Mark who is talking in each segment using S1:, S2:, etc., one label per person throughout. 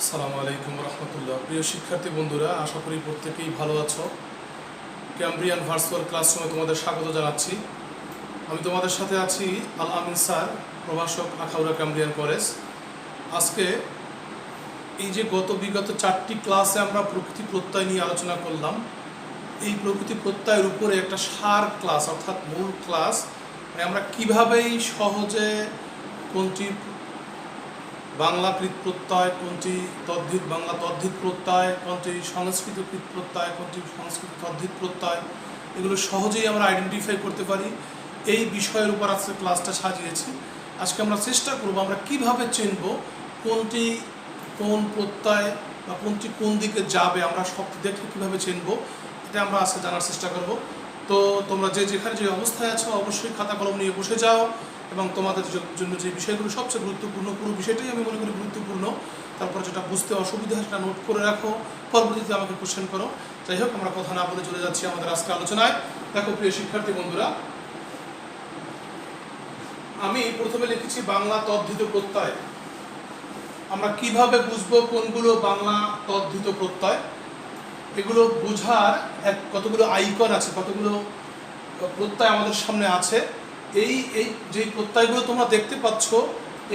S1: আসসালামু আলাইকুম রহমতুল্লাহ। প্রিয় শিক্ষার্থী বন্ধুরা, আশা করি প্রত্যেকেই ভালো আছো। ক্যামব্রিয়ান ভার্চুয়াল ক্লাসরুমে তোমাদের স্বাগত জানাচ্ছি। আমি তোমাদের সাথে আছি আল আমিন স্যার, প্রভাষক, আখাউড়া ক্যামব্রিয়ান কলেজ। আজকে এই যে বিগত 4টি ক্লাসে আমরা প্রকৃতি প্রত্যয় নিয়ে আলোচনা করলাম, এই প্রকৃতি প্রত্যয়ের উপরে একটা সার ক্লাস অর্থাৎ মূল ক্লাস, আমরা কীভাবেই সহজে কোনটি বাংলাকৃত প্রত্যয়, কোনটি তদ্ধিত বাংলা তদ্ধিত প্রত্যয়, কোনটি সংস্কৃতকৃত প্রত্যয়, কোনটি সংস্কৃত তদ্ধিত প্রত্যয়, এগুলো সহজেই আমরা আইডেন্টিফাই করতে পারি। এই বিষয়ের উপর আজকে ক্লাসটা সাজিয়েছি। আজকে আমরা চেষ্টা করব আমরা কিভাবে চিনব কোনটি কোন প্রত্যয় বা কোনটি কোন দিকে যাবে, আমরা সব দেখে কীভাবে চিনব, এটা আমরা আজকে জানার চেষ্টা করব। তো তোমরা যেখানে যে অবস্থায় আছো অবশ্যই খাতা কলম নিয়ে বসে যাও এবং তোমাদের জন্য যে বিষয়গুলো সবচেয়ে গুরুত্বপূর্ণ, পুরো বিষয়টাই আমি মনে করি গুরুত্বপূর্ণ, তারপর যেটা বুঝতে অসুবিধা সেটা নোট করে রাখো, পরবর্তীতে আমাকে কোশ্চেন করো। যাই হোক, আমরা কথা না বলে চলে যাচ্ছি আমাদের আজকে আলোচনায়। দেখো প্রিয় শিক্ষার্থী বন্ধুরা, আমি প্রথমে লিখেছি বাংলা তদ্ধিত প্রত্যয়। আমরা কিভাবে বুঝবো কোনগুলো বাংলা তদ্ধিত প্রত্যয়? এগুলো বোঝার কতগুলো আইকন আছে, কতগুলো প্রত্যয় আমাদের সামনে আছে। এই যে প্রত্যয়গুলো তোমরা দেখতে পাচ্ছ,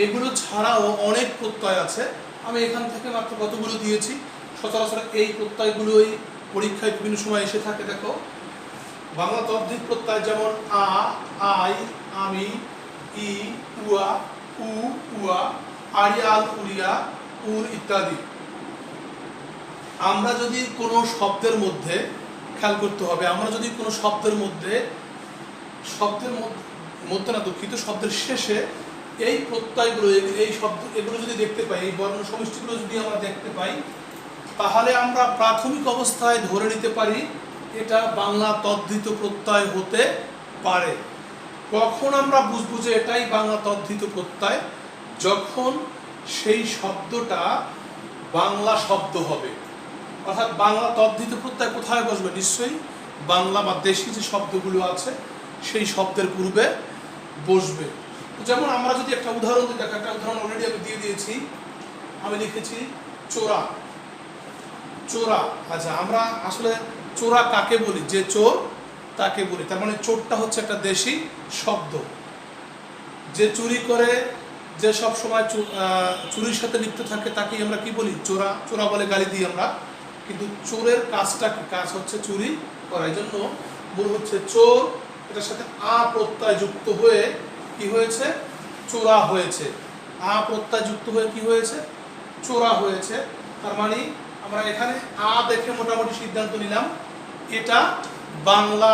S1: এগুলো ছাড়াও অনেক প্রত্যয় আছে। আমি এখান থেকে মাত্র কতগুলো দিয়েছি। সচরাচর এই প্রত্যয়গুলোই পরীক্ষায় বিভিন্ন সময় এসে থাকে। দেখো, বাংলা তদ্ধিত প্রত্যয় যেমন আ, আই, আমি, ই, উয়া, উ, উয়া, আড়িয়াল, উড়িয়া, উর ইত্যাদি। আমরা যদি কোনো শব্দের মধ্যে, খেয়াল করতে হবে, আমরা যদি কোনো শব্দের মধ্যে না দুঃখিত, শব্দের শেষে এই প্রত্যয়গুলো, এই শব্দ এগুলো যদি দেখতে পাই, এই বর্ণ সমষ্টিগুলো যদি আমরা দেখতে পাই, তাহলে আমরা প্রাথমিক অবস্থায় ধরে নিতে পারি এটা বাংলা তদ্ধিত প্রত্যয় হতে পারে। কখন আমরা বুঝবো যে এটাই বাংলা তদ্ধিত প্রত্যয়? যখন সেই শব্দটা বাংলা শব্দ হবে। অর্থাৎ বাংলা তদ্ধিত প্রত্যয় কোথায় বসবে? নিশ্চয়ই বাংলা বা দেশি যে শব্দগুলো আছে সেই শব্দের পূর্বে বসবে। যেমন আমরা যদি একটা উদাহরণ দিই, দেখো একটা উদাহরণ অলরেডি আমি দিয়ে দিয়েছি। আমি লিখেছি চোরা। চোরা, আচ্ছা, আমরা আসলে চোরা কাকে বলি? যে চোর তাকে বলি। তার মানে চোরটা হচ্ছে একটা দেশি শব্দ। যে চুরি করে, যে সব সময় চুরির সাথে লিপ্ত থাকে, তাকেই আমরা কি বলি? চোরা। চোরা বলে গালি দিই আমরা, কিন্তু চোরের কাজটা কি? কাজ হচ্ছে চুরি করা। এই জন্য মূল হচ্ছে চোর, এটার সাথে আ প্রত্যয় যুক্ত হয়ে কি হয়েছে? চোরা হয়েছে। আ প্রত্যয় যুক্ত হয়ে কি হয়েছে? চোরা হয়েছে। তার মানে আমরা এখানে আ দেখে মোটামুটি সিদ্ধান্ত নিলাম এটা বাংলা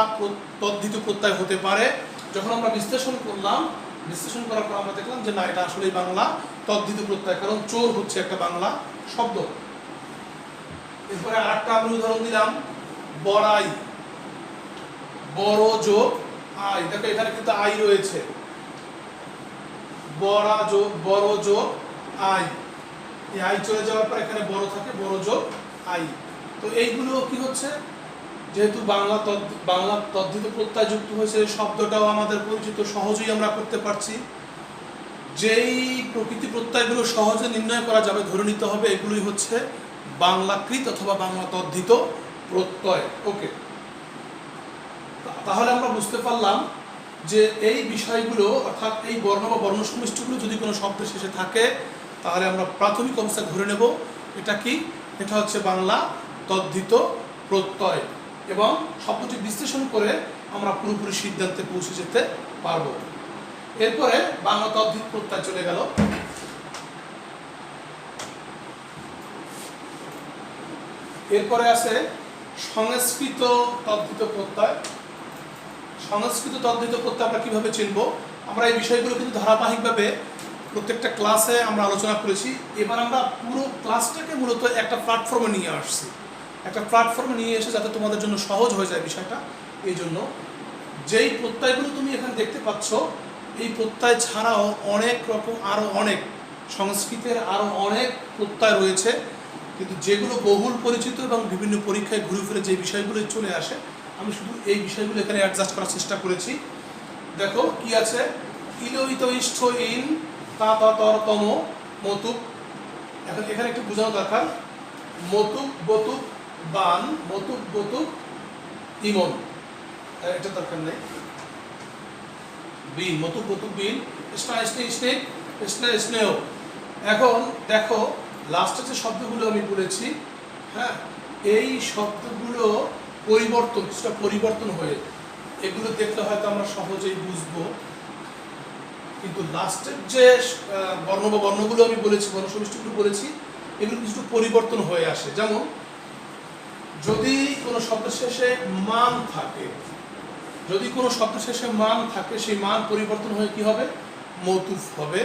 S1: তদ্ধিত প্রত্যয় হতে পারে। যখন আমরা বিশ্লেষণ করলাম, বিশ্লেষণ করার পর আমরা দেখলাম যে না, এটা আসলেই বাংলা তদ্ধিত প্রত্যয়, কারণ চোর হচ্ছে একটা বাংলা শব্দ। এরপরে আরেকটা আমি উদাহরণ দিলাম, বড়াই। বড় যোগ আই। দেখো এখানে কিন্তু আই রয়েছে। বড় যোগ আই। এই আই চলে যাওয়ার পর এখানে বড় থাকে, বড় যোগ আই। তো এইগুলো কি হচ্ছে? যেহেতু বাংলা তদ্ধিত প্রত্যয় যুক্ত হয়েছে, শব্দটাও আমাদের পরিচিত, সহজেই আমরা করতে পারছি। যেই প্রকৃতি প্রত্যয়গুলো সহজে নির্ণয় করা যাবে, ধরে নিতে হবে এগুলোই হচ্ছে বাংলাকৃত অথবা বাংলা তদ্ধিত প্রত্যয়। ওকে, তাহলে আমরা বুঝতে পারলাম যে এই বিষয়গুলো, অর্থাৎ এই বর্ণ বা বর্ণ সমষ্টিগুলো যদি কোনো শব্দের শেষে থাকে, তাহলে আমরা প্রাথমিক অবস্থায় ধরে নেব এটা কি? এটা হচ্ছে বাংলা তদ্ধিত প্রত্যয়, এবং শব্দটি বিশ্লেষণ করে আমরা পুরোপুরি সিদ্ধান্তে পৌঁছে যেতে পারব। এরপরে বাংলা তদ্ধিত প্রত্যয় চলে গেল। এরপরে আছে সংস্কৃত তদ্ধিত প্রত্যয়। সংস্কৃত তদ্ধিত প্রত্যয় আমরা কিভাবে চিনব? আমরা এই বিষয়গুলো কিন্তু ধারাবাহিকভাবে প্রত্যেকটা ক্লাসে আমরা আলোচনা করেছি। এবার আমরা পুরো ক্লাসটাকে মূলত একটা প্ল্যাটফর্মে নিয়ে আসছি, একটা প্ল্যাটফর্মে নিয়ে এসে যাতে তোমাদের জন্য সহজ হয়ে যায় বিষয়টা। এই জন্য যেই প্রত্যয়গুলো তুমি এখানে দেখতে পাচ্ছ, এই প্রত্যয় ছাড়াও অনেক রকম আরও অনেক সংস্কৃতের আরও অনেক প্রত্যয় রয়েছে, কিন্তু যেগুলো বহুল পরিচিত এবং বিভিন্ন পরীক্ষায় ঘুরে ফিরে যে বিষয়গুলো চলে আসে, আমি শুধু এই বিষয়গুলো এখানে অ্যাডজাস্ট করার চেষ্টা করেছি। দেখো কি আছে? ইলোহিত ইষ্ঠ ইন তা ত তর তম মতুক। এখন এখানে একটু বোঝানো দরকার, মতুক বতুক বান, মতুক বতুক ইমন, এটা দরকার নেই। বিন, মতুক বতুক বিন, স্না স্নেহ স্নেহ স্নেহ স্নেহ। এখন দেখো লাস্টে যে শব্দগুলো আমি বলেছি, হ্যাঁ, এই শব্দগুলো পরিবর্তন, কিছুটা পরিবর্তন হয়ে, এগুলো দেখলে হয়তো আমরা সহজেই বুঝবো, কিন্তু লাস্টের যে বর্ণ বা বর্ণগুলো আমি বলেছি, বর্ণসমষ্টিগুলো বলেছি, এগুলো কিছুটা পরিবর্তন হয়ে আসে। যেমন যদি কোনো শব্দের শেষে মান থাকে, যদি কোনো শব্দের শেষে মান থাকে, সেই মান পরিবর্তন হয়ে কি হবে? মৌতুফ হবে।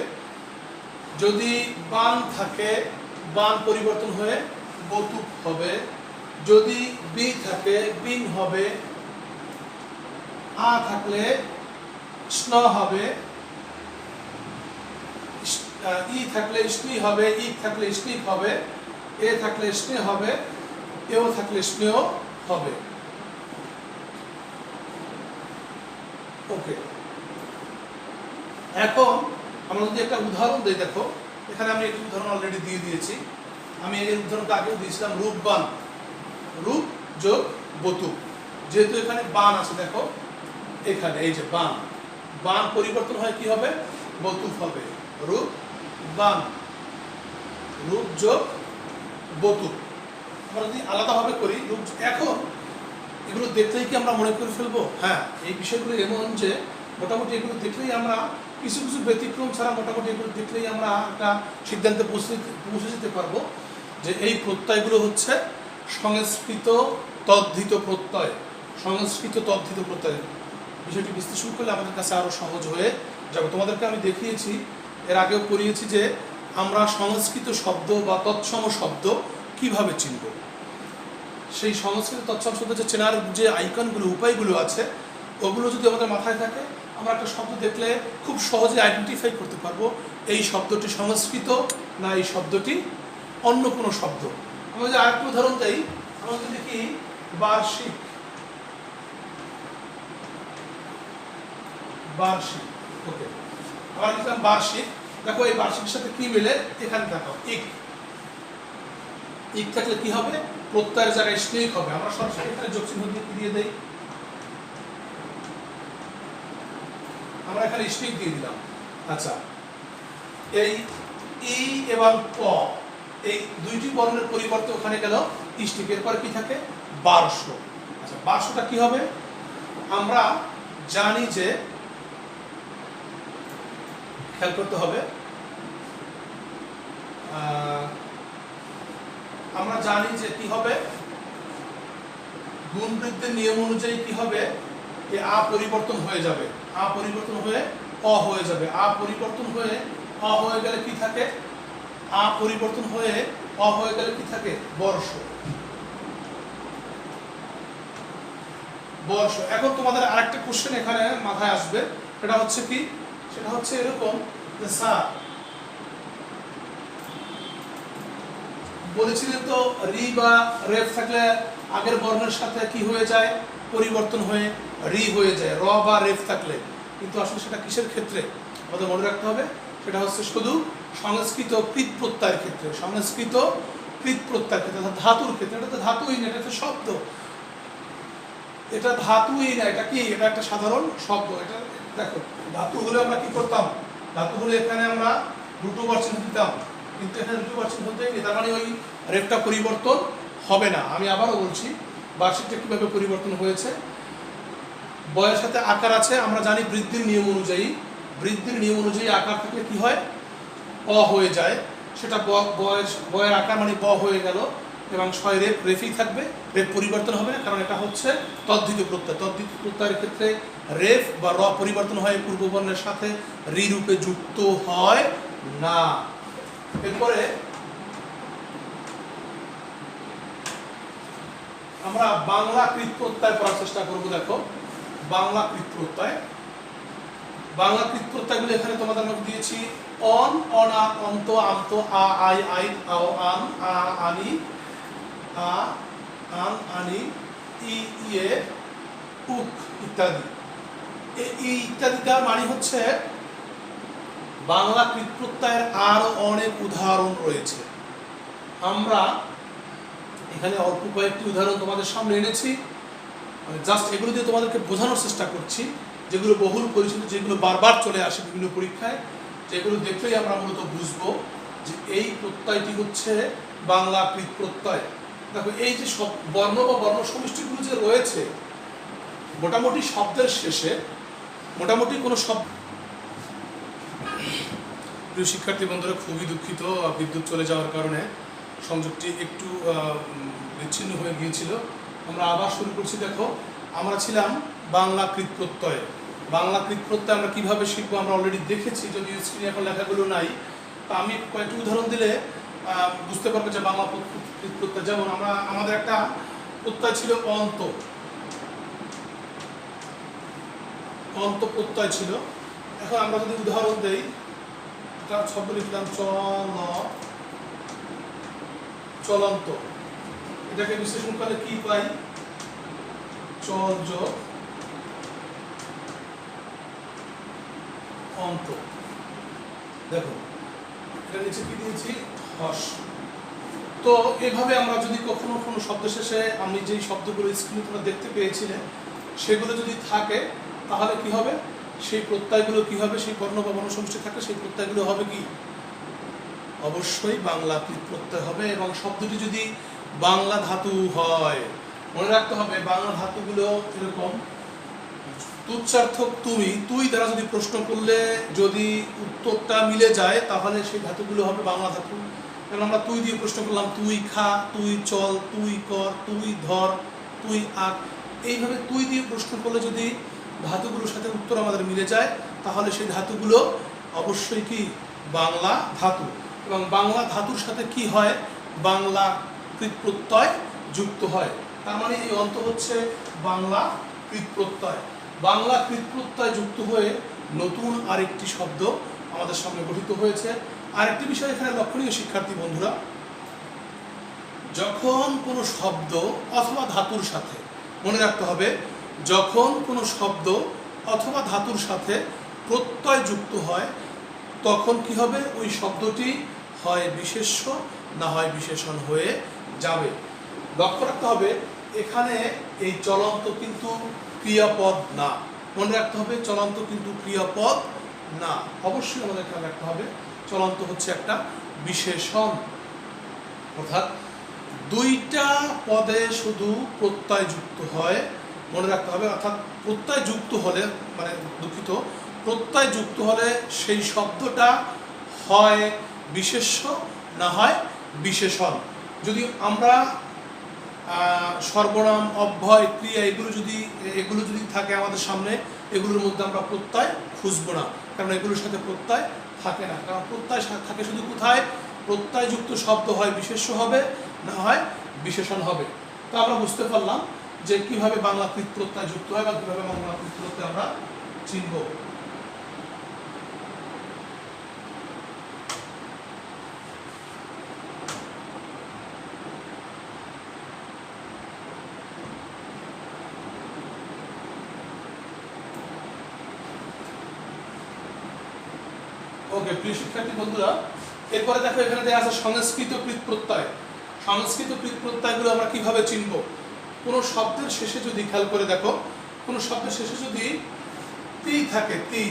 S1: যদি বান থাকে, বান পরিবর্তন হয়ে বতুক হবে। যদি বি থাকে, বিন হবে। আ থাকলে স্ন হবে। ই থাকলে স্নি হবে। ই থাকলে স্নিক হবে। এ থাকলে স্নেহ হবে। এও থাকলে স্নেহ হবে। ওকে, এখন আমরা যদি একটা উদাহরণ দিই, দেখো এখানে আমি একটা উদাহরণ অলরেডি দিয়ে দিয়েছি। আমি এই উদাহরণটা আগেও দিয়েছিলাম, রূপবান, রূপ যোগ বতুক। যেহেতু এখানে বান আছে, দেখো এখানে এই যে বান, বান পরিবর্তন হয় কি হবে? বতুক হবে। রূপ বান, রূপ যোগ বতুক। আমরা যদি আলাদাভাবে করি, রূপ, এখন এগুলো দেখলেই কি আমরা মনে করে ফেলবো? হ্যাঁ, এই বিষয়গুলো এমন যে মোটামুটি এগুলো দেখলেই আমরা, কিছু কিছু ব্যতিক্রম ছাড়া মোটামুটি এগুলো দেখলেই আমরা একটা সিদ্ধান্তে পৌঁছে যেতে পারবো যে এই প্রত্যয়গুলো হচ্ছে সংস্কৃত তদ্ধিত প্রত্যয়। সংস্কৃত তদ্ধিত প্রত্যয় বিষয়টি বিশ্লেষণ করলে আমাদের কাছে আরও সহজ হয়ে যাবে। তোমাদেরকে আমি দেখিয়েছি, এর আগেও পড়িয়েছি যে আমরা সংস্কৃত শব্দ বা তৎসম শব্দ কিভাবে চিনব। সেই সংস্কৃত তৎসম শব্দ যে চেনার যে আইকনগুলো, উপায়গুলো আছে, ওগুলো যদি আমাদের মাথায় থাকে, আমরা একটা শব্দ দেখলে খুব সহজে আইডেন্টিফাই করতে পারবো এই শব্দটি সংস্কৃত না এই শব্দটি অন্য কোনো শব্দ। আমরা যদি আরেকটা উদাহরণ দেই, আমরা যদি দেখি বার্ষিক, বার্ষিক, ওকে, আবার লিখলাম বার্ষিক। দেখো এই বার্ষিকের সাথে কি মিলে, এখানে দেখো ইক, ইক থাকলে কি হবে? প্রত্যয়ের জায়গায় স্নেহ হবে। আমরা সরাসরি এখানে যোগ চিহ্ন দিয়ে দেই, আমরা এখানে স্নেহ দিয়ে দিলাম। আচ্ছা, এই ই এবং প, এই দুইটি বর্ণের পরিবর্তে ওখানে গেল স্টিক, এরপর কি থাকে? বার্ষ। আচ্ছা, বার্ষটা কি হবে? আমরা জানি যে, খেয়াল করতে হবে, আমরা জানি যে কি হবে, গুণ বৃদ্ধির নিয়ম অনুযায়ী কি হবে? এই আ পরিবর্তন হয়ে যাবে, আ পরিবর্তন হয়ে অ হয়ে যাবে। আ পরিবর্তন হয়ে অ হয়ে গেলে কি থাকে? আ পরিবর্তন হয়ে অ হয়ে গেলে কি থাকে? বর্ষ, বর্ষ। এখন তোমাদের আরেকটা কোশ্চেন এখানে মাথায় আসবে, সেটা হচ্ছে কি? সেটা হচ্ছে এরকম যে স্যার বলেছিলেন তো রি বা রেফ থাকলে আগের বর্ণের সাথে কি হয়ে যায়? পরিবর্তন হয়ে রি হয়ে যায়, র বা রেফ থাকলে। কিন্তু আসলে সেটা কিসের ক্ষেত্রে আমাদের মনে রাখতে হবে? সেটা হচ্ছে শুধু সংস্কৃত কৃত প্রত্যয়ের ক্ষেত্রে, সংস্কৃত কৃত প্রত্যয়ের ক্ষেত্রে, ধাতুর ক্ষেত্রে। এটা তো ধাতুই না, এটা তো শব্দ, এটা ধাতুই না, এটা কি? এটা একটা সাধারণ শব্দ। এটা দেখো, ধাতু হলে আমরা কি করতাম? ধাতু হলে এখানে আমরা রুটু চিহ্ন দিতাম, কিন্তু এখানে রুটু চিহ্ন দেয়নি, তার মানে ওই রেফটা পরিবর্তন হবে না। আমি আবারও বলছি, বার্ষিকটা কিভাবে পরিবর্তন হয়েছে। বয়ের সাথে আকার আছে, আমরা জানি বৃদ্ধির নিয়ম অনুযায়ী, বৃদ্ধির নিয়ম অনুযায়ী আকার থাকলে কি হয়? অ হয়ে যায়। সেটা বয়ের আকার মানে ব হয়ে গেল, এবং ছয় রেফ, রেফই থাকবে, রেফ পরিবর্তন হবে না, কারণ এটা হচ্ছে তদ্ধিত প্রত্যয়। তদ্ধিত প্রত্যয়ের ক্ষেত্রে রেফ বা র পরিবর্তন হয় পূর্ববর্ণের সাথে, রি রূপে যুক্ত হয় না। এরপরে আমরা বাংলা কৃত প্রত্যয় পড়ার চেষ্টা করবো। দেখো বাংলা কৃত প্রত্যয়, বাংলা কৃত প্রত্যয়গুলো এখানে তোমাদের মধ্যে দিয়েছি। অন, অনা, অন্ত, আমত, আ, আই, আইন, আও, আন, আ, আনি, আ, আন, আনি, ই, ইয়ে, উক ইত্যাদি। এই ইত্যাদিটার মানে হচ্ছে বাংলা কৃত প্রত্যয়ের আরো অনেক উদাহরণ রয়েছে। আমরা এখানে অল্প কয়েকটি উদাহরণ তোমাদের সামনে এনেছি, জাস্ট এগুলো দিয়ে তোমাদেরকে বোঝানোর চেষ্টা করছি, যেগুলো বহুল পরিচিত, যেগুলো বারবার চলে আসে বিভিন্ন পরীক্ষায়, যেগুলো দেখলেই আমরা মূলত বুঝবো যে এই প্রত্যয়টি হচ্ছে বাংলা কৃত প্রত্যয়। দেখো এই যে সব বর্ণ বা বর্ণ সমষ্টিগুলো যে রয়েছে, মোটামুটি শব্দের শেষে মোটামুটি কোনো শব্দ, প্রিয় শিক্ষার্থী বন্ধুরা খুবই দুঃখিত, বিদ্যুৎ চলে যাওয়ার কারণে সংযোগটি একটু বিচ্ছিন্ন হয়ে গিয়েছিল। আমরা আবার শুরু করছি। দেখো আমরা ছিলাম বাংলা কৃত প্রত্যয়। বাংলা কৃত প্রত্যয় আমরা কীভাবে শিখবো আমরা অলরেডি দেখেছি, যদিও স্ক্রিনে এখন লেখাগুলো নাই। তা আমি কয়েকটি উদাহরণ দিলে বুঝতে পারবে যে বাংলা কৃত প্রত্যয়। যেমন আমাদের একটা প্রত্যয় ছিল অন্ত, অন্ত প্রত্যয় ছিল। এখন আমরা যদি উদাহরণ দেই, একটা শব্দ লিখলাম চলন্ত, এটাকে বিশ্লেষণ করলে কি পাই? চল যোগ অন্ত। দেখো এটা নিচে কি দিয়েছি? হস। তো এভাবে আমরা যদি কখনো কোনো শব্দ শেষে, আমি যেই শব্দগুলো স্ক্রিনে তোমরা দেখতে পেয়েছিলে সেগুলো যদি থাকে, তাহলে কি হবে? সেই প্রত্যয়গুলো কি হবে? সেই বর্ণ বা বর্ণ সমষ্টি থাকলে সেই প্রত্যয়গুলো হবে কি? অবশ্যই বাংলা কৃত প্রত্যয় হবে। এবং শব্দটি যদি বাংলা ধাতু হয়, মনে রাখতে হবে বাংলা ধাতুগুলো এরকম, তুচ্ছার্থক তুমি, তুই দ্বারা যদি প্রশ্ন করলে যদি উত্তরটা মিলে যায়, তাহলে সেই ধাতুগুলো হবে বাংলা ধাতু। কারণ আমরা তুই দিয়ে প্রশ্ন করলাম, তুই খা, তুই চল, তুই কর, তুই ধর, তুই আঁক, এইভাবে তুই দিয়ে প্রশ্ন করলে যদি ধাতুগুলোর সাথে উত্তর আমাদের মিলে যায়, তাহলে সেই ধাতুগুলো অবশ্যই কি? বাংলা ধাতু। এবং বাংলা ধাতুর সাথে কি হয়? বাংলা কৃত প্রত্যয় যুক্ত হয়। তার মানে এই অন্ত হচ্ছে বাংলা কৃত প্রত্যয়। বাংলা কৃত প্রত্যয় যুক্ত হয়ে নতুন আরেকটি শব্দ আমাদের সামনে গঠিত হয়েছে। আরেকটি বিষয় এখানে লক্ষণীয় শিক্ষার্থী বন্ধুরা, যখন কোনো শব্দ অথবা ধাতুর সাথে, মনে রাখতে হবে যখন কোনো শব্দ অথবা ধাতুর সাথে প্রত্যয় যুক্ত হয়, তখন কি হবে? ওই শব্দটি হয় বিশেষ্য না হয় বিশেষণ হয়ে যাবে। লক্ষ্য রাখতে হবে এখানে এই চলন্ত কিন্তু ক্রিয়াপদ না। মনে রাখতে হবে চলন্ত কিন্তু ক্রিয়াপদ না। অবশ্যই আমাদের খেয়াল রাখতে হবে চলন্ত হচ্ছে একটা বিশেষণ। অর্থাৎ দুইটা পদে শুধু প্রত্যয় যুক্ত হয়, মনে রাখতে হবে। অর্থাৎ প্রত্যয় যুক্ত হলে, মানে দুঃখিত, প্রত্যয় যুক্ত হলে সেই শব্দটা হয় বিশেষ্য না হয় বিশেষণ। যদি আমরা সর্বনাম, অব্যয়, ক্রিয়া এগুলো যদি থাকে আমাদের সামনে, এগুলোর মধ্যে আমরা প্রত্যয় খুঁজবো না, কারণ এগুলোর সাথে প্রত্যয় থাকে না। কারণ প্রত্যয় থাকে শুধু কোথায়? প্রত্যয়যুক্ত শব্দ হয় বিশেষ্য হবে না হয় বিশেষণ হবে। তো আমরা বুঝতে পারলাম যে কিভাবে বাংলা কৃত প্রত্যয় যুক্ত হয় বা কিভাবে বাংলা কৃত প্রত্যয় আমরা চিনব। ওকে প্রিয় শিক্ষার্থী বন্ধুরা, এরপরে দেখো এখানে দেওয়া আছে সংস্কৃত কৃত প্রত্যয়। সংস্কৃত কৃত প্রত্যয়গুলো আমরা কিভাবে চিনব? কোনো শব্দের শেষে যদি, খেয়াল করে দেখো, কোনো শব্দের শেষে যদি তি থাকে, তি,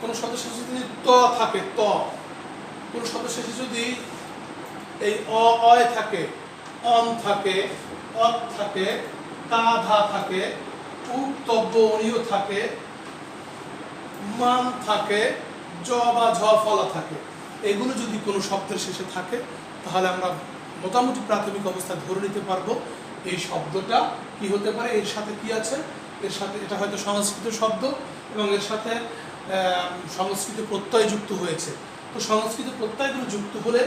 S1: কোনো শব্দের শেষে যদি ত থাকে, ত, কোনো শব্দের শেষে যদি এই অয় থাকে, অন থাকে, অত থাকে, তা ধা থাকে, উক্তব্য অনীয় থাকে, মান থাকে, জ বা ঝ ফলা থাকে, এগুলো যদি কোনো শব্দের শেষে থাকে, তাহলে আমরা মোটামুটি প্রাথমিক অবস্থায় ধরে নিতে পারবো এই শব্দটা কি হতে পারে। এর সাথে কি আছে? এর সাথে এটা হয়তো সংস্কৃত শব্দ এবং এর সাথে সংস্কৃত প্রত্যয় যুক্ত হয়েছে। তো সংস্কৃত প্রত্যয়গুলো যুক্ত হলে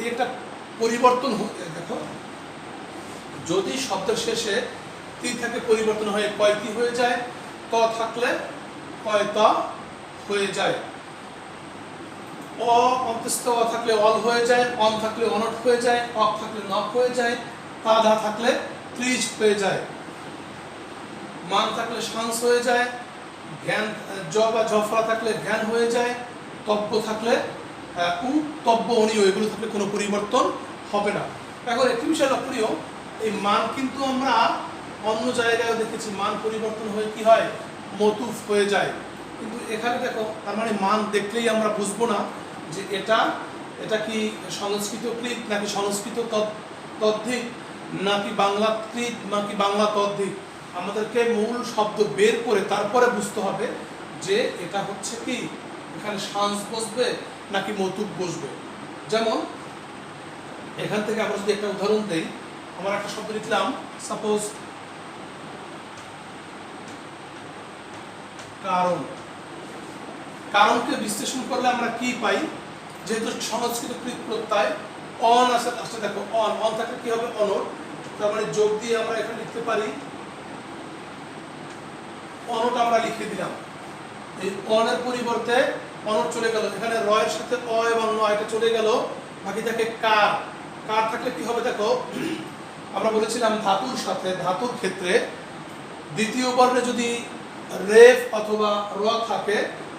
S1: এটা পরিবর্তন হয়ে, দেখো যদি শব্দের শেষে তি থাকে, পরিবর্তন হয়ে কয়তি হয়ে যায়, ত থাকলে কয়তা হয়ে যায়, অ অন্তস্থ অ থাকলে অল হয়ে যায়, অন থাকলে অনট হয়ে যায়, অক থাকলে নক হয়ে যায়, তা ধা থাকলে ত্রিজ হয়ে যায়, মান থাকলে সাংস হয়ে যায়, জ্ঞান জ বা ঝফলা থাকলে জ্ঞান হয়ে যায়, তব্য থাকলে উ, তব্য অনীয় এগুলো থাকলে কোনো পরিবর্তন হবে না। এখন একটি বিষয় লক্ষণীয়, এই মান কিন্তু আমরা অন্য জায়গায় দেখেছি মান পরিবর্তন হয়ে কি হয়, মতুফ হয়ে যায়, কিন্তু এখানে দেখো তার মানে মান দেখলেই আমরা বুঝবো না যে এটা কি সংস্কৃতকৃত নাকি সংস্কৃত তদ্ধিক নাকি বাংলাকৃত নাকি বাংলা তদ্ধিক। আমাদেরকে মূল শব্দ বের করে তারপরে বুঝতে হবে যে এটা হচ্ছে কি এখানে সাংস বসবে নাকি মতুফ বসবে। যেমন এখান থেকে আমরা যদি একটা উদাহরণ দেই, আমরা একটা শব্দ লিখলাম সাপোজ কারণ। কারণকে বিশ্লেষণ করলে আমরা কি পাই, যেহেতু সংস্কৃতকৃত প্রত্যয় অন আছে, আসলে দেখো অন থাকলে কি হবে, অনট, তার মানে যোগ দিয়ে আমরা এখানে লিখতে পারি অনট, আমরা লিখে দিলাম। এই অনের পরিবর্তে অনট চলে গেল, এখানে র এর সাথে অ এবং ন এটা চলে গেল, বাকি থাকে কার। কার থাকলে কি হবে দেখো, আমরা বলেছিলাম ধাতুর সাথে, ধাতুর ক্ষেত্রে দ্বিতীয় বর্ণে যদি রেফ অথবা র থাকে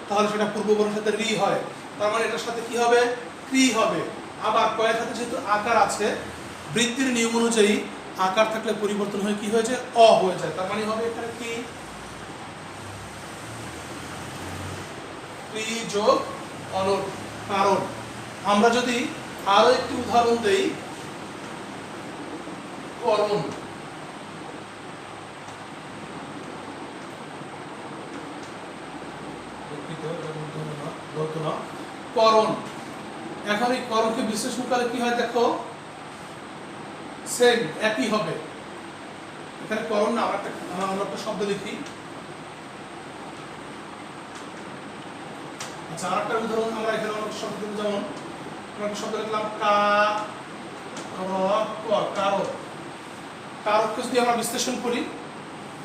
S1: তাহলে সেটা পূর্ব বর্ণের সাথে রি হয়, তার মানে এটার সাথে কি হবে, ক্রি হবে। আবার কয়ের সাথে যেহেতু আকার আছে, বৃত্তির নিয়ম অনুযায়ী আকার থাকলে পরিবর্তন হয়ে কি হয়ে যায়, অ হয়ে যায়, তার মানে হবে এখানে কি ক্রি যোগ অনট কারণ। আমরা যদি আরো একটি উদাহরণ দেই, করণ। করণ, এখন এই করণকে বিশ্লেষণ করলে কি হয় দেখো, সেম একই হবে। এখানে করণ না, আমরা একটা শব্দ লিখি। আচ্ছা, আরেকটা উদাহরণ আমরা এখানে একটা শব্দ দেব, যেমন আমরা একটা শব্দ লিখলাম কারক। কারককে যদি আমরা বিশ্লেষণ করি,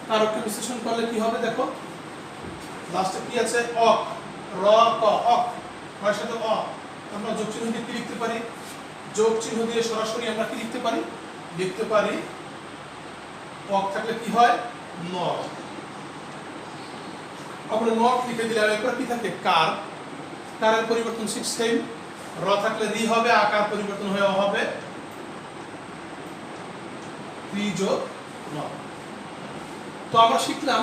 S1: কারককে বিশ্লেষণ করলে কি হবে দেখো, লাস্টে কি আছে, অক, র ক, অক, এর সাথে অ, আমরা যোগ চিহ্ন দিয়ে কি লিখতে পারি, যোগ চিহ্ন দিয়ে সরাসরি আমরা কি লিখতে পারি, অক থাকলে কি হয়, ন। আমরা নট লিখে দিলাম, এরপর কি থাকে, কার। কারের পরিবর্তন সেম, র থাকলে রি হবে, আকার পরিবর্তন হয়ে অ হবে, রি যোগ ন। তো আমরা শিখলাম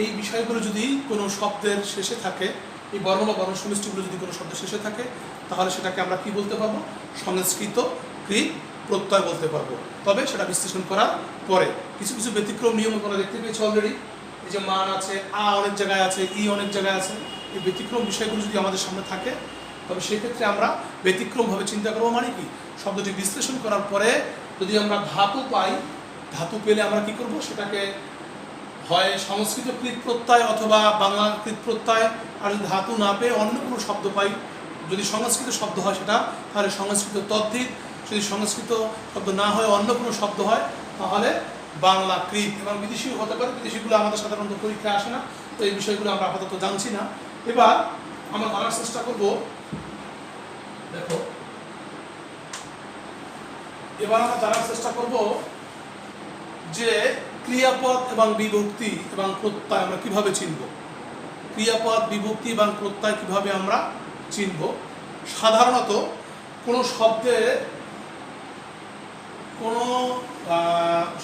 S1: এই বিষয়গুলো যদি কোনো শব্দের শেষে থাকে, এই বর্ণ বা বর্ণ সমষ্টিগুলো যদি কোনো শব্দের শেষে থাকে, তাহলে সেটাকে আমরা কি বলতে পারবো, সংস্কৃত কৃত প্রত্যয় বলতে পারবো। তবে সেটা বিশ্লেষণ করার পরে কিছু কিছু ব্যতিক্রম নিয়ম আমরা দেখতে পেয়েছি অলরেডি। এই যে মান আছে, আ অনেক জায়গায় আছে, ই অনেক জায়গায় আছে, এই ব্যতিক্রম বিষয়গুলো যদি আমাদের সামনে থাকে, তবে সেক্ষেত্রে আমরা ব্যতিক্রমভাবে চিন্তা করবো, মানে কি শব্দটি বিশ্লেষণ করার পরে যদি আমরা ধাতু পাই, ধাতু পেলে আমরা কি করব, সেটাকে হয় সংস্কৃতকৃত প্রত্যয় অথবা বাংলাকৃত প্রত্যয়, আর যদি ধাতু না পেয়ে অন্য কোনো শব্দ পাই, যদি সংস্কৃত শব্দ হয় সেটা তাহলে সংস্কৃত তদ্ধিত, যদি সংস্কৃত শব্দ না হয় অন্য কোনো শব্দ হয় তাহলে বাংলাকৃত। এবং বিদেশিও হতে পারে, বিদেশিগুলো আমাদের সাধারণত পরীক্ষায় আসে না, তো এই বিষয়গুলো আমরা আপাতত জানছি না। এবার আমরা জানার চেষ্টা করব, দেখো এবার আমরা জানার চেষ্টা করব যে ক্রিয়াপদ এবং বিভক্তি এবং প্রত্যয় আমরা কিভাবে চিনব, ক্রিয়াপদ বিভক্তি এবং প্রত্যয় কিভাবে আমরা চিনব। সাধারণত কোনো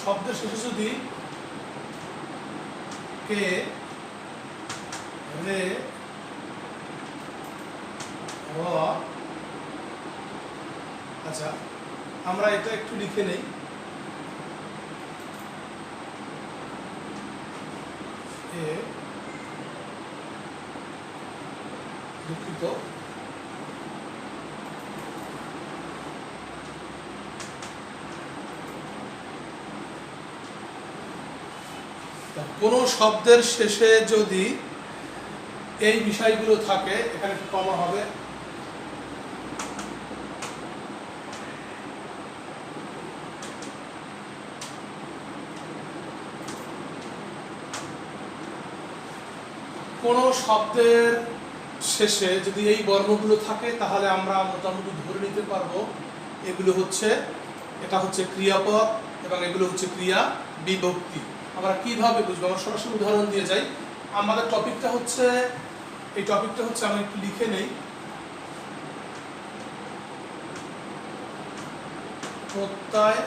S1: শব্দের শেষে যদি কে, রে, র, আচ্ছা আমরা এটা একটু লিখে নেই, দুঃখিত, কোনো শব্দের শেষে যদি এই বিষয়গুলো থাকে, এখানে একটু কমা হবে, কোনো শব্দের শেষে যদি এই বর্ণগুলো থাকে তাহলে আমরা মোটামুটি ধরে নিতে পারবো এটা হচ্ছে ক্রিয়াপদ এবং এগুলো হচ্ছে ক্রিয়া বিভক্তি। আমরা কিভাবে বুঝবো, আমরা সরাসরি উদাহরণ দিয়ে যাই। আমাদের টপিকটা হচ্ছে আমি একটু লিখে নেই, প্রত্যয়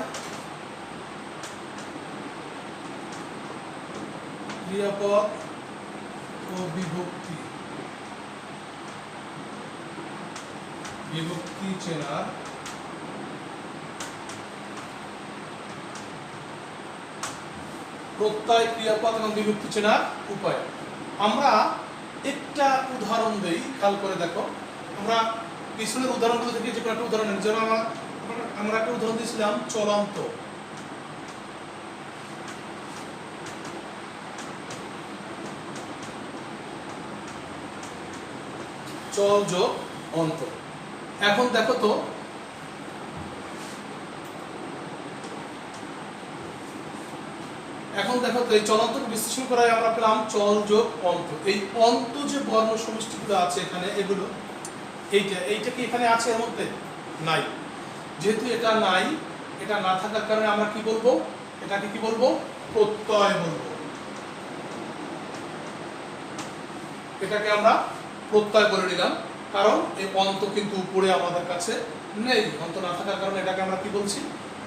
S1: ক্রিয়াপদ ও বিভক্তি চেনার প্রত্যয় ক্রিয়াপদ এবং বিভক্তি চেনার উপায়। আমরা একটা উদাহরণ দেই, খেয়াল করে দেখো। আমরা পিছনের উদাহরণগুলো থেকে যে কোনো একটা উদাহরণ নেই। যেমন আমরা একটা উদাহরণ দিয়েছিলাম চলন্ত। চল যোগ অন্ত। এখন দেখো তো এই চলন্তকে বিশ্লেষণ করায় আমরা পেলাম চল যোগ অন্ত। এই অন্ত যে বর্ণ সমষ্টিগুলো আছে এখানে, এগুলো এইটা কি এখানে আছে? এর মধ্যে নাই। যেহেতু এটা নাই, এটা না থাকার কারণে আমরা কি বলবো? এটাকে কি বলবো? প্রত্যয় বলবো। এটাকে আমরা প্রত্যয় করে নিলাম, কারণ এই অন্ত কিন্তু উপরে আমাদের কাছে নেই। অন্ত না থাকার কারণে এটাকে আমরা কি বলছি?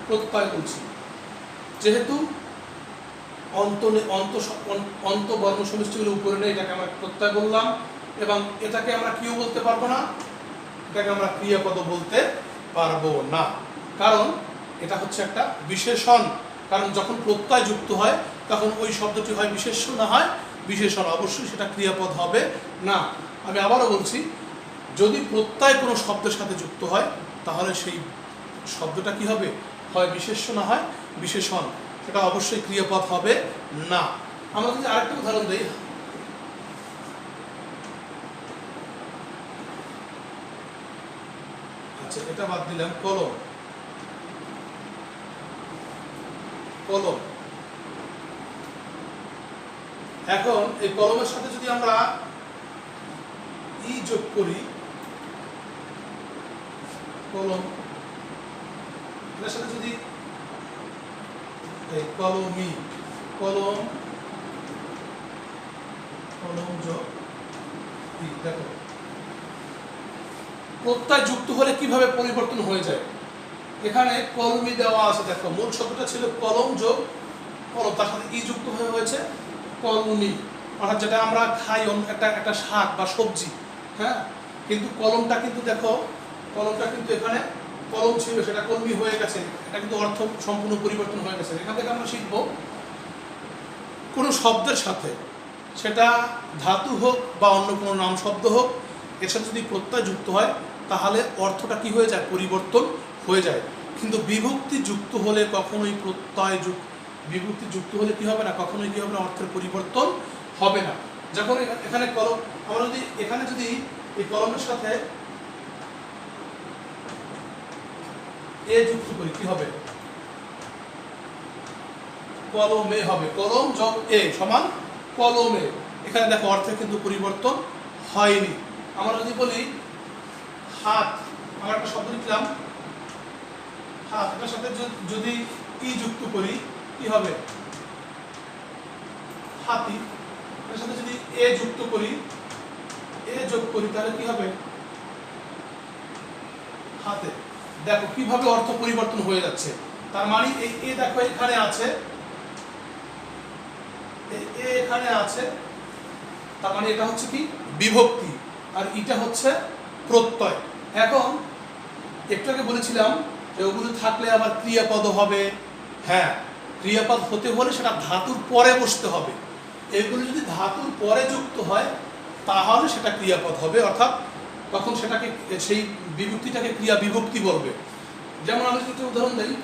S1: প্রত্যয় বলছি। যেহেতু অন্ত বর্ণ সমষ্টিগুলো উপরে নেই, এটাকে আমরা প্রত্যয় বললাম। এবং এটাকে আমরা কিও বলতে পারবো না, এটাকে আমরা ক্রিয়াপদ বলতে পারবো না, কারণ এটা হচ্ছে একটা বিশেষণ। কারণ যখন প্রত্যয় যুক্ত হয় তখন ওই শব্দটি হয় বিশেষ্য, না হয় বিশেষণ। অবশ্যই সেটা ক্রিয়াপদ হবে না। আমি আবারও বলছি, যদি প্রত্যয় কোনো শব্দের সাথে যুক্ত হয় তাহলে সেই শব্দটা কি হবে? হয় বিশেষ্য, না হয় বিশেষণ। সেটা অবশ্যই ক্রিয়াপদ হবে না। আমরা যদি আরেকটা উদাহরণ দিই, আচ্ছা এটা বাদ দিলাম, কলম। এখন এই কলমের সাথে যদি আমরা ই যোগ করি, কলম, এটার সাথে যদি কলমি, কলম যোগ ই, দেখো প্রত্যয় যুক্ত হলে কিভাবে পরিবর্তন হয়ে যায়। এখানে কলমি দেওয়া আছে, দেখো মূল শব্দটা ছিল কলম যোগ কলম, তার সাথে ই যুক্ত হয়ে হয়েছে কলমি, অর্থাৎ যেটা আমরা খাই, একটা শাক বা সবজি। হ্যাঁ, কিন্তু কলমটা কিন্তু দেখো, কলমটা কিন্তু এখানে কলম ছিল, সেটা কলমি হয়ে গেছে। এটা কিন্তু অর্থ সম্পূর্ণ পরিবর্তন হয়ে গেছে। এখান থেকে আমরা শিখব, কোনো শব্দের সাথে, সেটা ধাতু হোক বা অন্য কোনো নাম শব্দ হোক, এর সাথে যদি প্রত্যয় যুক্ত হয় তাহলে অর্থটা কি হয়ে যায়? পরিবর্তন হয়ে যায়। কিন্তু বিভক্তি যুক্ত হলে কখনোই বিভক্তি যুক্ত হলে কি হবে না? কখনোই কি হবে না? অর্থের পরিবর্তন হবে না। যখন এখানে কলম, আমরা যদি এখানে যদি এই কলমের সাথে এ যুক্ত করি, কি হবে? কলমে হবে। কলম যোগ এ সমান কলমে। এখানে দেখো অর্থে কিন্তু পরিবর্তন হয়নি। আমরা যদি বলি হাত, আমরা একটা শব্দ লিখলাম হাত, এটার সাথে যদি ই যুক্ত করি কি হবে? হাতি। এটার সাথে যদি এ যুক্ত করি, যোগ করি, তাহলে কি হবে? হাতে। দেখো কিভাবে অর্থ পরিবর্তন হয়ে যাচ্ছে। তার মানে এই এ দেখো এখানে আছে, এখানে আছে, তার মানে এটা হচ্ছে কি? বিভক্তি, আর এটা হচ্ছে প্রত্যয়। এখন একটু আগে বলেছিলাম যে ওগুলো থাকলে আবার ক্রিয়াপদ হবে। হ্যাঁ, ক্রিয়াপদ হতে হলে সেটা ধাতুর পরে বসতে হবে। এগুলো যদি ধাতুর পরে যুক্ত হয় তাহলে সেটা ক্রিয়াপদ হবে, অর্থাৎ তখন সেটাকে, সেই বিভক্তিটাকে ক্রিয়া বিভক্তি বলবে। যেমন আমি যদি উদাহরণ দিই,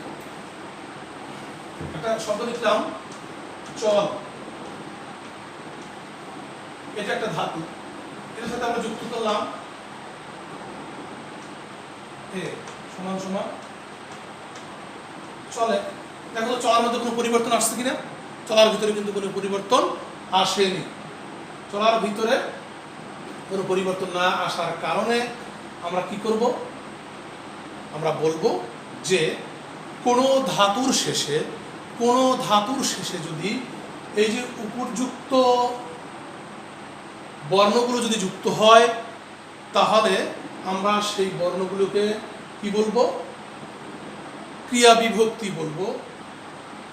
S1: একটা শব্দ লিখলাম চল, এটা একটা ধাতু, এর সাথে আমরা যুক্ত করলাম এ সমান সমান চলে। দেখো তো চলার মধ্যে কোনো পরিবর্তন আসছে কিনা? চলার ভিতরে কিন্তু কোনো পরিবর্তন আসেনি। চলার ভিতরে কোনো পরিবর্তন না আসার কারণে আমরা কি করব? আমরা বলবো যে কোনো ধাতুর শেষে যদি এই যে উপযুক্ত বর্ণগুলো যদি যুক্ত হয় তাহলে আমরা সেই বর্ণগুলোকে কি বলবো? ক্রিয়া বিভক্তি বলবো,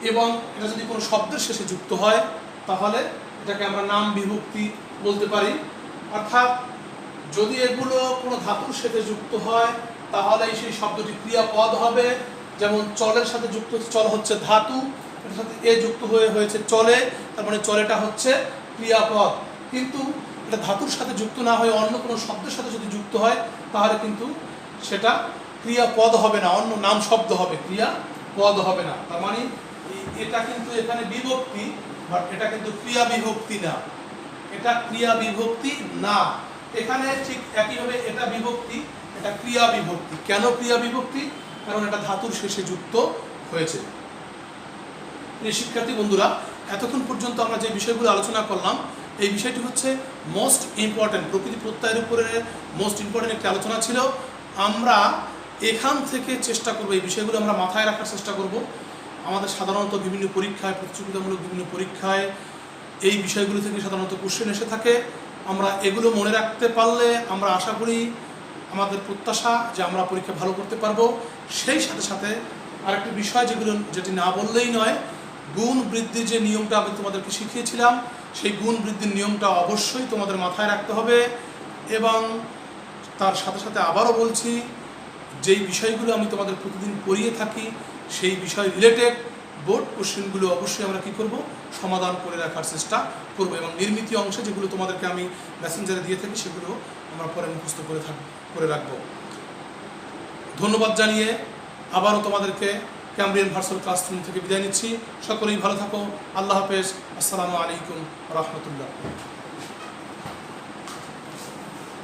S1: এবং এটা যদি কোনো শব্দের শেষে যুক্ত হয় তাহলে এটাকে আমরা নাম বিভক্তি বলতে পারি। অর্থাৎ যদি এগুলো কোনো ধাতুর সাথে যুক্ত হয় তাহলে সেই শব্দটি ক্রিয়াপদ হবে। যেমন চলের সাথে যুক্ত, চল হচ্ছে ধাতু, এটার সাথে এ যুক্ত হয়েছে চলে, তার মানে চলেটা হচ্ছে ক্রিয়াপদ। কিন্তু এটা ধাতুর সাথে যুক্ত না হয়ে অন্য কোনো শব্দের সাথে যদি যুক্ত হয় তাহলে কিন্তু সেটা ক্রিয়াপদ হবে না, অন্য নাম শব্দ হবে, ক্রিয়াপদ হবে না। তার মানে এটা কিন্তু এখানে বিভক্তি, বাট এটা কিন্তু ক্রিয়া বিভক্তি না, এটা ক্রিয়া বিভক্তি না। এখানে ঠিক একইভাবে এটা বিভক্তি, এটা ক্রিয়া বিভক্তি। কেন ক্রিয়া বিভক্তি? কারণ এটা ধাতুর শেষে যুক্ত হয়েছে। শিক্ষার্থী বন্ধুরা, এতক্ষণ পর্যন্ত আমরা যে বিষয়গুলো আলোচনা করলাম এই বিষয়টি হচ্ছে মোস্ট ইম্পর্টেন্ট, প্রকৃতি প্রত্যয়ের উপরে মোস্ট ইম্পর্টেন্ট একটি আলোচনা ছিল। আমরা এখান থেকে চেষ্টা করব, এই বিষয়গুলো আমরা মাথায় রাখার চেষ্টা করব। আমাদের সাধারণত বিভিন্ন পরীক্ষায়, প্রতিযোগিতামূলক বিভিন্ন পরীক্ষায় এই বিষয়গুলো থেকে সাধারণত কোশ্চেন এসে থাকে। আমরা এগুলো মনে রাখতে পারলে আমরা আশা করি, আমাদের প্রত্যাশা যে আমরা পরীক্ষা ভালো করতে পারবো। সেই সাথে সাথে আরেকটি বিষয় যেটি না বললেই নয়, গুণ বৃদ্ধির যে নিয়মটা আমি তোমাদেরকে শিখিয়েছিলাম সেই গুণ বৃদ্ধির নিয়মটা অবশ্যই তোমাদের মাথায় রাখতে হবে। এবং তার সাথে সাথে আবারও বলছি, যেই বিষয়গুলো আমি তোমাদের প্রতিদিন পড়িয়ে থাকি সেই বিষয় রিলেটেড বোর্ড কোশ্চেনগুলো অবশ্যই আমরা কী করব, সমাধান করে রাখার চেষ্টা করব। এবং নির্মিত অংশে যেগুলো তোমাদেরকে আমি মেসেঞ্জারে দিয়ে থাকি সেগুলো আমরা পরে মুখস্থ করে রাখবো। ধন্যবাদ জানিয়ে আবারও তোমাদেরকে ক্যামব্রিয়ান ভার্চুয়াল ক্লাসরুম থেকে বিদায় নিচ্ছি। সকলেই ভালো থাকো। আল্লাহ হাফেজ। আসসালামু আলাইকুম রহমতুল্লাহ।